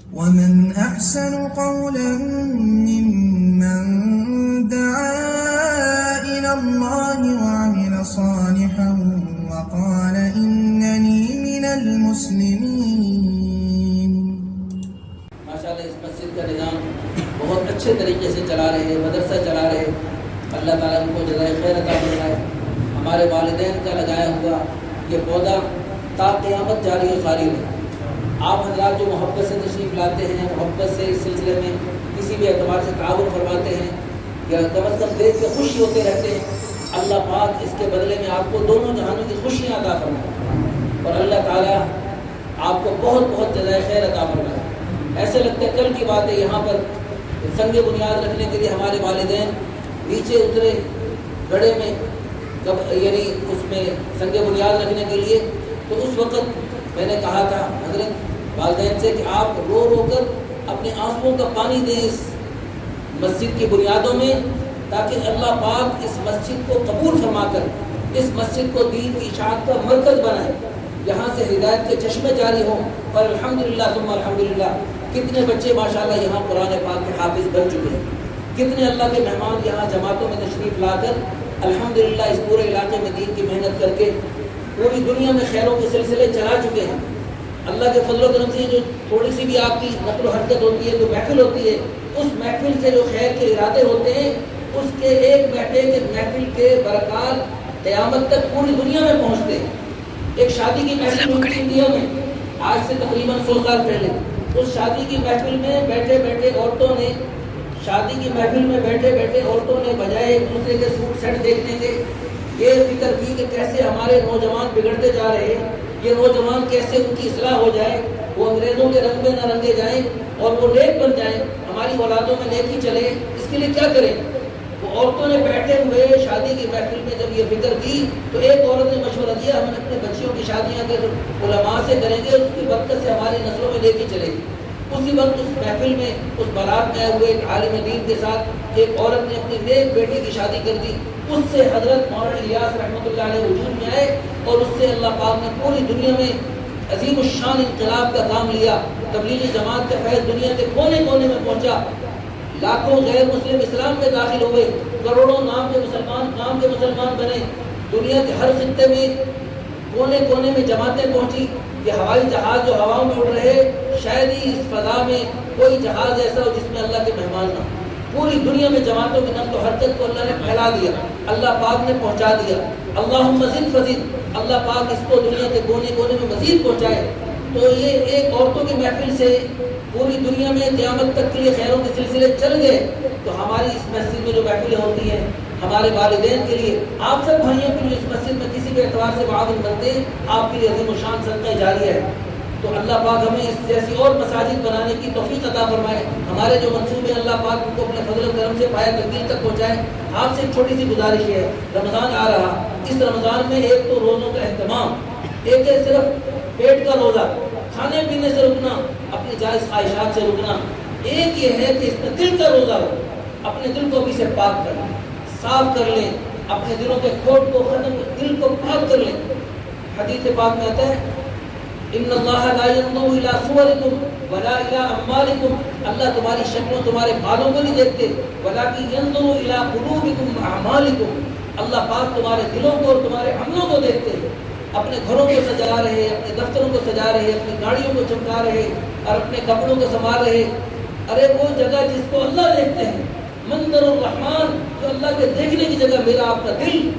ومن أحسن قولا ممن دعا إلى الله وعمل صالحا وقال إنني من المسلمين. ماشاءاللہ اس مسجد کا نظام بہت اچھے طریقے سے چلا رہے ہیں، مدرسہ چلا رہے ہیں. اللہ تعالیٰ ان کو جزائے خیر عطا فرمائے. ہمارے والدین کا لگایا ہوا یہ پودا تا قیامت جاری و ساری رہے. آپ حضرات جو محبت سے تشریف لاتے ہیں، محبت سے اس سلسلے میں کسی بھی اعتبار سے تعاون فرماتے ہیں یا کم از کم دیکھ کے خوشی ہوتے رہتے ہیں، اللہ پاک اس کے بدلے میں آپ کو دونوں جہانوں کی خوشیاں عطا فرمائے اور اللہ تعالیٰ آپ کو بہت بہت جزائے خیر عطا فرمائے. ایسے لگتا ہے کل کی بات ہے، یہاں پر سنگ بنیاد رکھنے کے لیے ہمارے والدین نیچے اترے گڑھے میں، یعنی اس میں سنگ بنیاد رکھنے کے لیے. تو اس وقت میں نے کہا تھا حضرت والدین سے کہ آپ رو رو کر اپنے آنسوؤں کا پانی دیں اس مسجد کی بنیادوں میں، تاکہ اللہ پاک اس مسجد کو قبول فرما کر اس مسجد کو دین کی اشاعت کا مرکز بنائے، یہاں سے ہدایت کے چشمے جاری ہوں. اور الحمدللہ ثم الحمدللہ کتنے بچے ماشاءاللہ یہاں قرآن پاک کے حافظ بن چکے ہیں، کتنے اللہ کے مہمان یہاں جماعتوں میں تشریف لا کر الحمدللہ اس پورے علاقے میں دین کی محنت کر کے پوری دنیا میں خیروں کے سلسلے چلا چکے ہیں. اللہ کے فضل و کرم سے جو تھوڑی سی بھی آپ کی نقل و حرکت ہوتی ہے، جو محفل ہوتی ہے، اس محفل سے جو خیر کے ارادے ہوتے ہیں، اس کے ایک محفل کے برکات قیامت تک پوری دنیا میں پہنچتے ہیں. ایک شادی کی محفل ہوئی انڈیا میں آج سے تقریباً 100 سال پہلے. اس شادی کی محفل میں بیٹھے بیٹھے عورتوں نے بجائے ایک دوسرے کے سوٹ سیٹ دیکھنے کے یہ فکر کی کہ کیسے ہمارے نوجوان بگڑتے جا رہے ہیں، یہ نوجوان کیسے ان کی اصلاح ہو جائے، وہ انگریزوں کے رنگ میں نہ رنگے جائیں اور وہ نیک بن جائیں، ہماری اولادوں میں نیکی چلے. اس کے لیے کیا کریں؟ وہ عورتوں نے بیٹھے ہوئے شادی کی محفل میں جب یہ فکر کی تو ایک عورت نے مشورہ دیا ہم اپنے بچیوں کی شادیاں اگر علماء سے کریں گے اس کی برکت سے ہماری نسلوں میں نیکی چلے گی. اسی وقت اس محفل میں اس بارات میں آئے ہوئے ایک عالم دین کے ساتھ ایک عورت نے اپنی نیک بیٹی کی شادی کر دی. اس سے حضرت مولانا الیاس رحمۃ اللہ علیہ وجود میں آئے اور اس سے اللہ پاک نے پوری دنیا میں عظیم الشان انقلاب کا کام لیا. تبلیغی جماعت کا فیض دنیا کے کونے کونے میں پہنچا، لاکھوں غیر مسلم اسلام میں داخل ہوئے، کروڑوں نام کے مسلمان بنے. دنیا کے ہر خطے میں کونے کونے میں جماعتیں پہنچی. یہ ہوائی جہاز جو ہواؤں میں اڑ رہے، شاید ہی اس فضا میں کوئی جہاز ایسا ہو جس میں اللہ کے مہمان نہ. پوری دنیا میں جماعتوں کی نقل و حرکت کو اللہ نے پھیلا دیا، اللہ پاک نے پہنچا دیا. اللہم زد فزد، اللہ پاک اس کو دنیا کے کونے کونے میں مزید پہنچائے. تو یہ ایک عورتوں کی محفل سے پوری دنیا میں قیامت تک کے لیے خیروں کے سلسلے چل گئے. تو ہماری اس مسجد میں جو محفلیں ہوتی ہیں ہمارے والدین کے لیے، آپ سب بھائیوں کے لیے اس مسجد میں کسی بھی اعتبار سے معاون بنتے ہیں، آپ کے لیے عظیم الشان صدقہ جاریہ ہے. تو اللہ پاک ہمیں اس جیسی اور مساجد بنانے کی توفیق عطا فرمائے. ہمارے جو منصوبے اللہ پاک ان کو اپنے فضل و کرم سے پایہ تکمیل تک پہنچائے. آپ سے ایک چھوٹی سی گزارش ہے، رمضان آ رہا، اس رمضان میں ایک تو روزوں کا اہتمام، ایک ہے صرف پیٹ کا روزہ، کھانے پینے سے رکنا، اپنی جائز خواہشات سے رکنا. ایک یہ ہے کہ اس میں دل کا روزہ ہو، اپنے دل کو بھی سے پاک کر لیں، صاف کر لیں، اپنے دلوں کے کھوٹ کو ختم، دل کو پاک کر لیں. حدیث پاک میں آتا ہے ان اللہ لا ينظر الى صورکم ولا الى اموالکم، اللہ تمہاری شکلوں تمہارے بالوں کو نہیں دیکھتے، ولکن ينظر الى قلوبکم واعمالکم، اللہ پاک تمہارے دلوں کو اور تمہارے عملوں کو دیکھتے ہیں. اپنے گھروں کو سجا رہے، اپنے دفتروں کو سجا رہے، اپنی گاڑیوں کو چمکا رہے اور اپنے کپڑوں کو سنبھال رہے. ارے وہ جگہ جس کو اللہ دیکھتے ہیں، منظر الرحمان، جو اللہ کے دیکھنے کی جگہ میرا آپ کا دل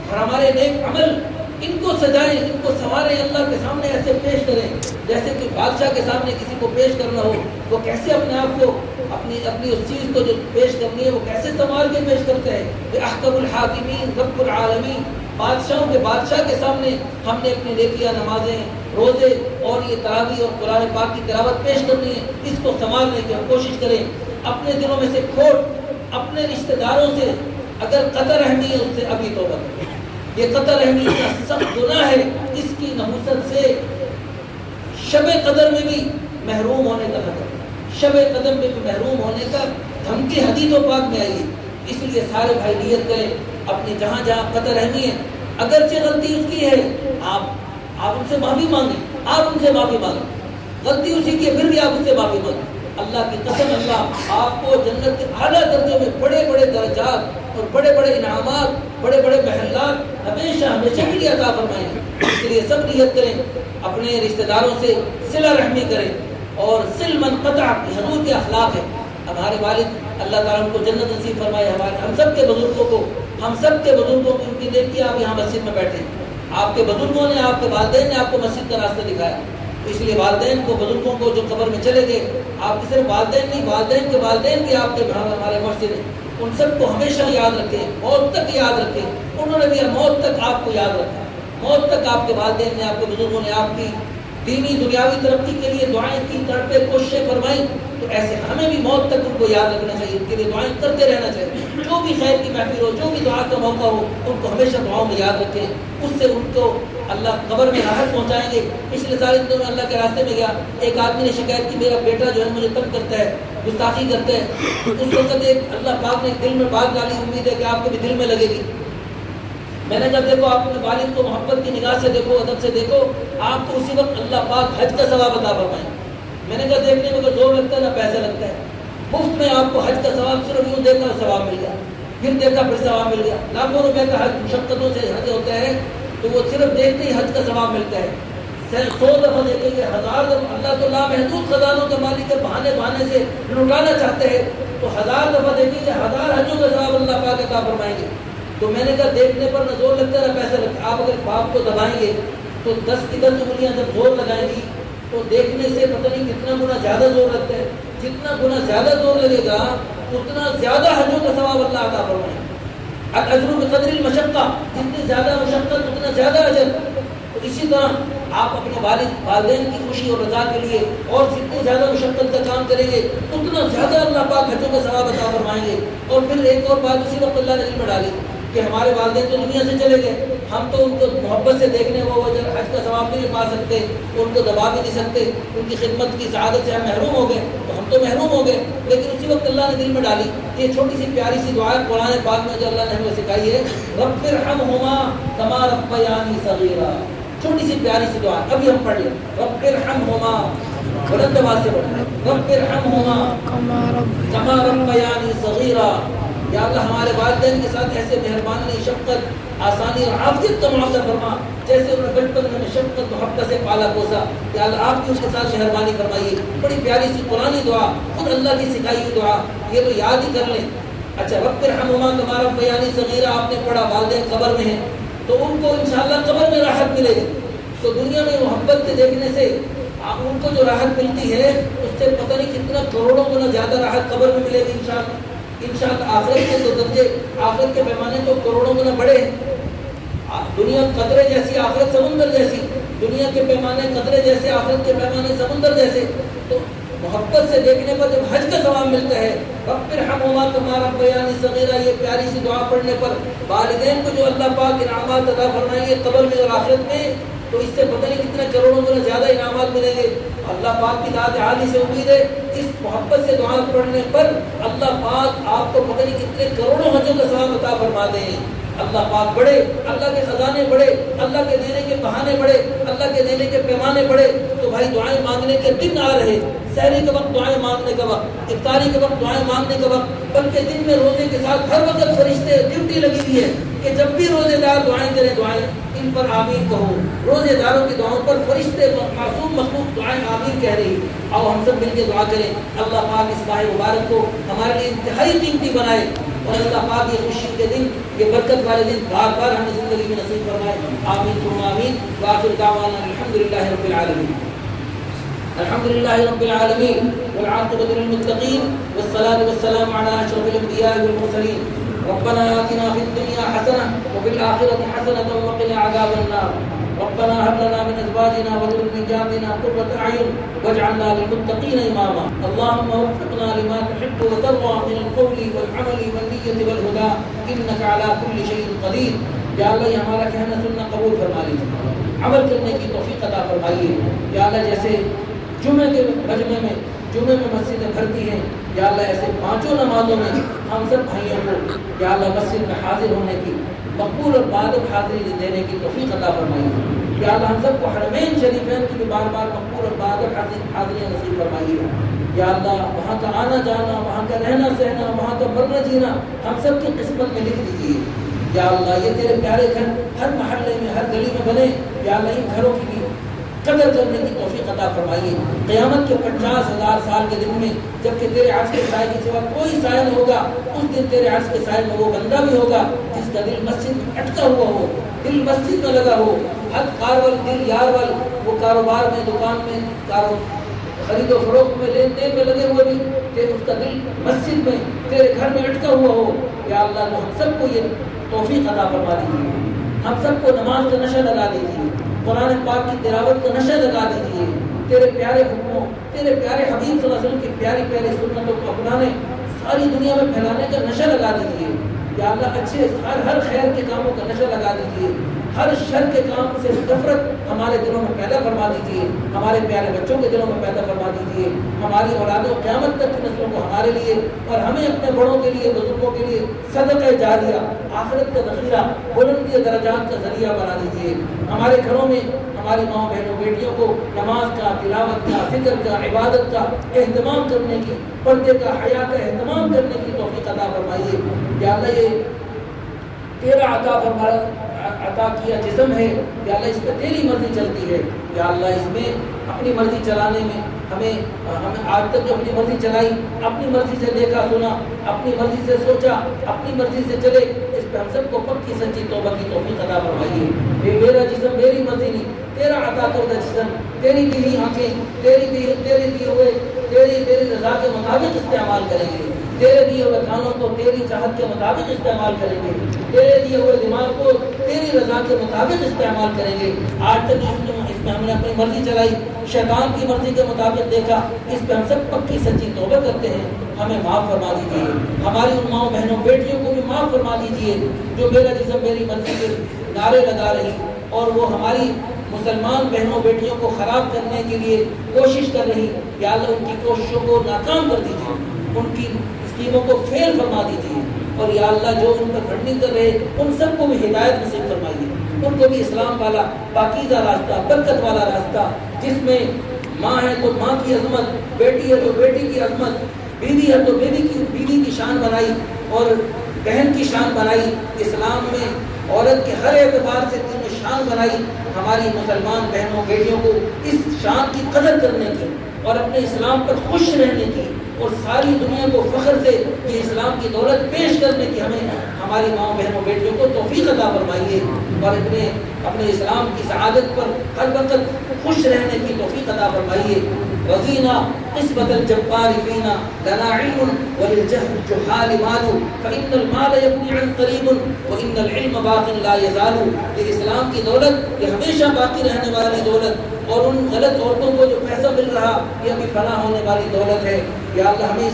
اور ہمارے نیک عمل، ان کو سجائیں، ان کو سنواریں، اللہ کے سامنے ایسے پیش کریں جیسے کہ بادشاہ کے سامنے کسی کو پیش کرنا ہو. وہ کیسے اپنے آپ کو اپنی اس چیز کو جو پیش کرنی ہے وہ کیسے سنوار کے پیش کرتے ہیں. احکم الحاکمین رب العالمین، بادشاہوں کے بادشاہ کے سامنے ہم نے اپنی نیکیاں، نمازیں، روزے اور یہ تراویح اور قرآن پاک کی تلاوت پیش کرنی ہے. اس کو سنبھالنے کی ہم کوشش کریں. اپنے دلوں میں سے کھوٹ، اپنے رشتہ داروں سے اگر قطع رحمی ہے اس سے ابھی توبہ کریں. یہ قطع رحمی کا سخت گناہ ہے، اس کی نحوست سے شب قدر میں بھی محروم ہونے کا خطرہ، شب قدر میں بھی محروم ہونے کا دھمکی حدیث و پاک میں آئی ہے. اس لیے سارے بھائی نیت کریں اپنی جہاں جہاں قطع رحمی ہے، اگرچہ غلطی اس کی ہے، آپ ان سے معافی مانگیں، غلطی اسی کی ہے پھر بھی آپ اس سے معافی مانگیں. اللہ کی قسم اللہ آپ کو جنت کے اعلیٰ درجوں میں بڑے بڑے درجات اور بڑے بڑے انعامات, بڑے بڑے محلات ہمیشہ ہمیشہ کے لیے عطا فرمائیں گے. اس لیے سب نیت کریں, اپنے رشتہ داروں سے صلہ رحمی کریں, اور سل من قطع حضور کے اخلاق ہے. ہمارے والد اللہ تعالیٰ ان کو جنت نصیب فرمائے, ہم سب کے بزرگوں کو ان کی دیکھی آپ یہاں مسجد میں بیٹھے, آپ کے بزرگوں نے, آپ کے والدین نے آپ کو مسجد کا راستہ دکھایا. اس لیے والدین کو, بزرگوں کو جو قبر میں چلے گئے, آپ کی صرف والدین نہیں, والدین کے والدین بھی آپ کے ہمارے مرشد ہیں, ان سب کو ہمیشہ یاد رکھیں, موت تک یاد رکھیں. انہوں نے بھی موت تک آپ کو یاد رکھا, موت تک آپ کے والدین نے, آپ کے بزرگوں نے آپ کی دینی دنیاوی ترقی کے لیے دعائیں کی, تڑپے کوششیں فرمائیں. تو ایسے ہمیں بھی موت تک ان کو یاد رکھنا چاہیے, ان کے لیے دعائیں کرتے رہنا چاہیے. جو بھی خیر کی محفل ہو, جو بھی دعا کا موقع ہو, ان کو ہمیشہ دعاؤں میں یاد رکھیں. اس سے ان کو اللہ قبر میں راحت پہنچائیں گے. پچھلے سال دنوں میں اللہ کے راستے میں گیا, ایک آدمی نے شکایت کی میرا بیٹا جو ہے مجھے تنگ کرتا ہے, گستاخی کرتا ہے. اس وقت ایک اللہ پاک نے دل میں بات ڈالی, امید ہے کہ آپ کے بھی دل میں لگے گی. میں نے کہا دیکھو آپ اپنے والد کو محبت کی نگاہ سے دیکھو, ادب سے دیکھو, آپ کو اسی وقت اللہ پاک حج کا ثواب عطا فرمائیں. میں نے کہا دیکھنے میں کوئی زور لگتا ہے نہ پیسہ لگتا ہے, مفت میں آپ کو حج کا ثواب صرف یوں دیکھا ثواب مل گیا, پھر دیکھا پھر ثواب مل گیا. لاکھوں روپے کا حج مشقتوں سے حج ہوتا ہے, تو وہ صرف دیکھتے ہی حج کا ثواب ملتا ہے. 100 دفعہ دیکھیں گے, 1000 دفعہ. اللہ تو لامحدود خزانوں کا مالک ہے, بہانے سے لٹانا چاہتے ہیں, تو 1000 دفعہ دیکھیں گے, 1000 حجوں کا ثواب اللہ پاک عطا فرمائیں گے. تو میں نے کہا دیکھنے پر نہ زور لگتا ہے نہ پیسہ لگتا ہے. آپ اگر باپ کو دبائیں گے تو 10 کی 10 انگلیاں جب زور لگائیں گی تو دیکھنے سے پتہ نہیں کتنا گنا زیادہ زور لگتا ہے. جتنا گنا زیادہ زور لگے گا اتنا زیادہ حجوں کا ثواب اللہ عطا فرمائے. الاجر بقدر المشقہ, جتنی زیادہ مشقت اتنا زیادہ اجر. تو اسی طرح آپ اپنے والدین کی خوشی اور رضا کے لیے اور جتنی زیادہ مشقت کا کام کریں گے اتنا زیادہ اللہ پاک حجوں کا ثواب عطا فرمائیں گے. اور پھر ایک اور بات اسی وقت اللہ نے دل میں ڈالی کہ ہمارے والدین تو دنیا سے چلے گئے, ہم تو ان کو محبت سے دیکھنے وہ حج کا ثواب نہیں پا سکتے, ان کو دبا بھی نہیں سکتے, ان کی خدمت کی سعادت سے ہم محروم ہو گئے, تو ہم تو محروم ہو گئے. لیکن اسی وقت اللہ نے دل میں ڈالی یہ چھوٹی سی پیاری سی دعا ہے قرآن پاک میں جو اللہ نے ہمیں سکھائی ہے, رب ارحمہما کما ربیانی صغیرا. چھوٹی سی پیاری سی دعا, ابھی ہم پڑھ لیں, رب ارحمہما, بلند آواز سے پڑھیں, رب ارحمہما کما ربیانی صغیرا. یا اللہ ہمارے والدین کے ساتھ ایسے مہربانی, شفقت, آسانی اور عافیت کا معاملہ فرما جیسے انہوں نے بچپن میں شفقت محبت سے پالا پوسا. یا اللہ آپ بھی اس کے ساتھ مہربانی فرمائیے. بڑی پیاری سی قرآنی دعا, خود اللہ کی سکھائی ہوئی دعا, یہ تو یاد ہی کر لیں. اچھا, رب ارحمہما کما ربیانی صغیرا آپ نے پڑھا, والدین قبر میں ہیں تو ان کو انشاءاللہ قبر میں راحت ملے گی. تو دنیا میں محبت کے دیکھنے سے ان کو جو راحت ملتی ہے اس سے پتہ نہیں کتنا کروڑوں گنا زیادہ راحت قبر میں ملے گی انشاءاللہ. آخرت کے تو درجے, آخرت کے پیمانے تو کروڑوں گنا بڑے ہیں. دنیا قطرے جیسی, آخرت سمندر جیسی. دنیا کے پیمانے قطرے جیسے, آخرت کے پیمانے سمندر جیسے. تو محبت سے دیکھنے پر جب حج کا ثواب ملتا ہے, رب ارحمہما کما ربیانی صغیرا, یہ پیاری سی دعا پڑھنے پر والدین کو جو اللہ پاک انعامات عطا فرمائیں گے قبر میں اور آخرت میں, تو اس سے پتہ نہیں کتنے کروڑوں گنا زیادہ انعامات ملیں گے. اللہ پاک کی ذات عالی سے امید ہے اس محبت سے دعا پڑھنے پر اللہ پاک آپ کو پتہ نہیں کتنے کروڑوں حجوں کا ثواب عطا فرما دیں. اللہ پاک بڑے, اللہ کے خزانے بڑے, اللہ کے دینے کے بہانے بڑے, اللہ کے دینے کے پیمانے بڑے. تو بھائی دعائیں مانگنے کے دن آ رہے, سحری کے وقت دعائیں مانگنے کا وقت, افطاری کے وقت دعائیں مانگنے کا وقت, بلکہ دن میں روزے کے ساتھ ہر وقت فرشتے ڈیوٹی لگی ہوئی ہے کہ جب بھی روزے دار دعائیں کریں, دعائیں ان پر آمین کہو. روزے داروں کی دعاؤں پر فرشتے معصوم مخلوق دعائیں آمین کہہ رہی. آؤ ہم سب مل کے دعا کریں, اللہ پاک اس ماہ مبارک کو ہمارے لیے انتہائی قیمتی بنائے, اور اللہ پاک یہ خوشی کے دن, یہ برکت والے دن بار بار ہمیں زندگی میں نصیب فرمائے. آمین ثم آمین. وآخر دعوانا الحمدللہ رب العالمین. الحمدللہ رب العالمین والعاقبۃ للمتقین والصلاة والسلام علی اشرف الانبیاء والمرسلین. ربنا آتنا في الدنيا حسنة وفي الآخرة حسنة وقنا عذاب النار. ربنا هب لنا من أزواجنا وذرياتنا قرة أعين واجعلنا للمتقين إماما. اللهم وفقنا لما تحب وترضى من القول والعمل والنية والهدى إنك على كل شيء قدير. یا اللہ یہ ہمارا کہنا سننا قبول فرما لیجیے, عمل کرنے کی توفیق عطا فرمائیے. یا اللہ جیسے جمعے کے مجمع میں, جمعے میں مسجدیں بھرتی ہیں, یا اللہ ایسے پانچوں نمازوں میں ہم سب بھائیوں کو یا اللہ مسجد میں حاضر ہونے کی, مقبول اور بادب حاضری دینے کی توفیق عطا فرمائیے. یا اللہ ہم سب کو حرمین شریفین کی بھی بار بار مقبول اور بہادر حاضریاں نصیب فرمائیے یا اللہ وہاں کا آنا جانا، وہاں کا رہنا سہنا، وہاں کا مرنا جینا ہم سب کی قسمت میں لکھ دیجیے یا اللہ یہ تیرے پیارے گھر ہر محلے میں ہر گلی میں بنے یا اللہ ان گھروں کی بھی قدر کرنے کی توفیق عطا فرمائیے قیامت کے 50,000 سال کے دن میں جب کہ تیرے عرش کے سائے کی سوا کوئی سایہ نہ ہوگا، اس دن تیرے عرش کے سائے میں وہ بندہ بھی ہوگا جس کا دل مسجد میں اٹکا ہوا ہو، دل مسجد میں لگا ہو، حد کارول دل یارول، وہ کاروبار میں دکان میں خرید و فروخت میں لین دین میں لگے ہوئے بھی تیرے اس کا دل مسجد میں تیرے گھر میں اٹکا ہوا ہو یا اللہ تو ہم سب کو یہ توفیق عطا فرما دیجیے، ہم سب کو نماز کا نشہ لگا دیجیے، قرآن پاک کی تلاوت کا نشہ لگا دیجیے، تیرے پیارے حکموں، تیرے پیارے حبیب صلی اللہ علیہ وسلم کی پیاری پیاری سنتوں کو اپنانے ساری دنیا میں پھیلانے کا نشہ لگا دیجیے یا اللہ اچھے ہر خیر کے کاموں کا نشہ لگا دیجیے، ہر شر کے کام سے نفرت ہمارے دلوں میں پیدا فرما دیجیے، ہمارے پیارے بچوں کے دلوں میں پیدا فرما دیجیے، ہماری اولادوں قیامت تک کی نسلوں کو ہمارے لیے اور ہمیں اپنے بڑوں کے لیے بزرگوں کے لیے صدقہ جاریہ، آخرت کا ذخیرہ، بلندی درجات کا ذریعہ بنا دیجیے، ہمارے گھروں میں ہماری ماں بہنوں بیٹیوں کو نماز کا، تلاوت کا، ذکر کا، عبادت کا اہتمام کرنے کی، پردے کا، حیا کا اہتمام کرنے کی توفیق عطا فرمائیے یا اللہ یہ تیرا عطا کیا جسم ہے یا اللہ اس پہ تیری مرضی چلتی ہے یا اللہ اس میں اپنی مرضی چلانے میں ہمیں آج تک جو اپنی مرضی چلائی، اپنی مرضی سے دیکھا سنا، اپنی مرضی سے سوچا، اپنی مرضی سے چلے، اس پہ ہم سب کو پکی سچی توبہ کی توفیق عطا فرمائیے۔ یہ میرا جسم میری مرضی نہیں، تیرا عطا کردہ جسم، تیری دی آنکھیں، تیری دی ہوئے تیری رضا کے مطابق استعمال کریں گے، تیرے دیے ہوئے کانوں کو تیری چاہت کے مطابق استعمال کریں گے، تیرے دیے ہوئے دماغ کو تیری رضا کے مطابق استعمال کریں گے۔ آج تک اس میں ہم نے اپنی مرضی چلائی، شیطان کی مرضی کے مطابق دیکھا، اس پہ ہم سب پکی سچی توبہ کرتے ہیں، ہمیں معاف فرما دیجیے، ہماری ان ماؤں بہنوں بیٹیوں کو بھی معاف فرما دیجیے جو میرا جسم میری مرضی کے نعرے لگا رہی اور وہ ہماری مسلمان بہنوں بیٹیوں کو خراب کرنے کے لیے کوشش کر رہی، یا اللہ ان کی کوششوں کو ناکام کر دیجیے، ان کی اسکیموں کو فیل فرما دیجیے، اور یا اللہ جو ان پر فنڈنگ کر رہے ان سب کو بھی ہدایت نصیب فرمائیے، ان کو بھی اسلام والا پاکیزہ راستہ، برکت والا راستہ جس میں ماں ہے تو ماں کی عظمت، بیٹی ہے تو بیٹی کی عظمت، بیوی ہے تو بیوی کی شان بنائی اور بہن کی شان بنائی، اسلام میں عورت کے ہر اعتبار سے شان بنائی، ہماری مسلمان بہنوں بیٹیوں کو اس شان کی قدر کرنے کی اور اپنے اسلام پر خوش رہنے کی اور ساری دنیا کو فخر سے یہ اسلام کی دولت پیش کرنے کی ہماری ماں بہنوں بیٹیوں کو توفیق عطا فرمائیے اور اپنے اسلام کی سعادت پر ہر وقت خوش رہنے کی توفیق عطا فرمائیے۔ رضینا قسمت الجبار فینا لنا علم وللجهل الجحال مال فإن المال يفني عن قریب وإن العلم باق لا يزال۔ یہ اسلام کی دولت یہ ہمیشہ باقی رہنے والی دولت اور ان غلط عورتوں کو جو پیسہ مل رہا یہ ابھی فنا ہونے والی دولت ہے، یا اللہ ہمیں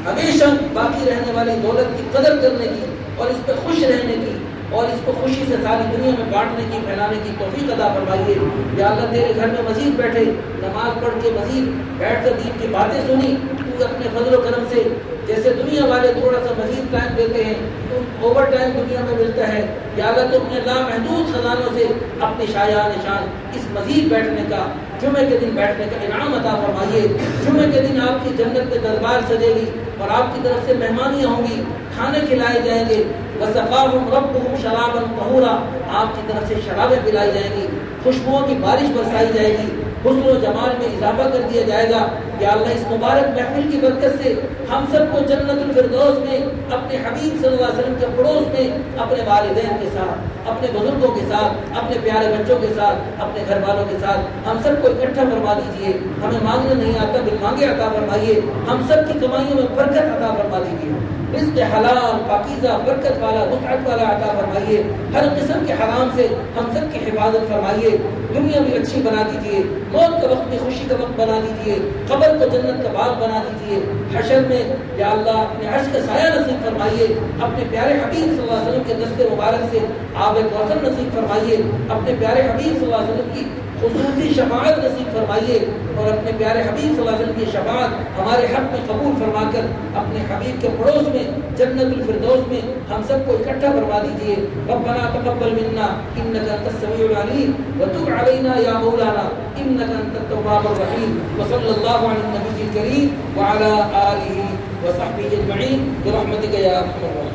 ہمیشہ باقی رہنے والی دولت کی قدر کرنے کی اور اس پہ خوش رہنے کی اور اس کو خوشی سے ساری دنیا میں بانٹنے کی، پھیلانے کی توفیق عطا فرمائیے۔ یا اللہ تیرے گھر میں مزید بیٹھے، نماز پڑھ کے مزید بیٹھ کر دین کی باتیں سنی، تو اپنے فضل و کرم سے جیسے دنیا والے تھوڑا سا مزید ٹائم دیتے ہیں تو اوور ٹائم دنیا میں ملتا ہے، یا اللہ تو اپنے لامحدود خزانوں سے اپنی شایان نشان اس مزید بیٹھنے کا، جمعے کے دن بیٹھنے کا انعام عطا فرمائیے۔ جمعے کے دن آپ کی جنت میں دربار سجے گی اور آپ کی طرف سے مہمانیاں ہوں گی، کھانے کھلائے جائیں گے، وَسَقَاهُمْ رَبُّهُمْ شَرَابًا طَهُورًا، آپ کی طرف سے شرابیں پلائی جائیں گی، خوشبوؤں کی بارش برسائی جائے گی، حسن و جمال میں اضافہ کر دیا جائے گا۔ یا اللہ اس مبارک محفل کی برکت سے ہم سب کو جنت الفردوس میں اپنے حبیب صلی اللہ علیہ وسلم کے پڑوس میں اپنے والدین کے ساتھ، اپنے بزرگوں کے ساتھ، اپنے پیارے بچوں کے ساتھ، اپنے گھر والوں کے ساتھ ہم سب کو اکٹھا فرما دیجیے۔ ہمیں مانگنا نہیں آتا، بل مانگے عطا فرمائیے، ہم سب کی کمائیوں میں برکت عطا فرما دیجیے، رزق حلال پاکیزہ برکت والا وسعت والا عطا فرمائیے، ہر قسم کے حرام سے ہم سب کی حفاظت فرمائیے، دنیا بھی اچھی بنا دیجیے، موت کا وقت بھی خوشی کا وقت بنا دیجیے، قبر کو جنت کا باغ بنا دیجیے، حشر میں یا اللہ اپنے عرش کا سایہ نصیب فرمائیے، اپنے پیارے حبیب صلی اللہ علیہ وسلم کے دست مبارک سے آب کوثر نصیب فرمائیے، اپنے پیارے حبیب صلی اللہ علیہ وسلم کی خصوصی شفاعت نصیب فرمائیے اور اپنے پیارے حبیب صلی اللہ علیہ وسلم کی شفاعت ہمارے حق میں قبول فرما کر اپنے حبیب کے پڑوس میں جنت الفردوس میں ہم سب کو اکٹھا فرما دیجیے. ربنا تقبل منا انك انت السميع العليم وتب علينا يا مولانا انك انت التواب الرحيم. وصلى الله على النبي الكريم وعلى آله وصحبه اجمعين برحمتك يا ارحم الراحمين.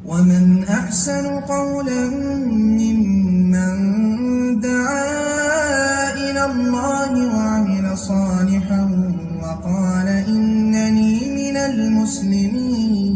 ومن أحسن قولا ممن دعا إلى الله وعمل صالحا وقال إنني من المسلمين.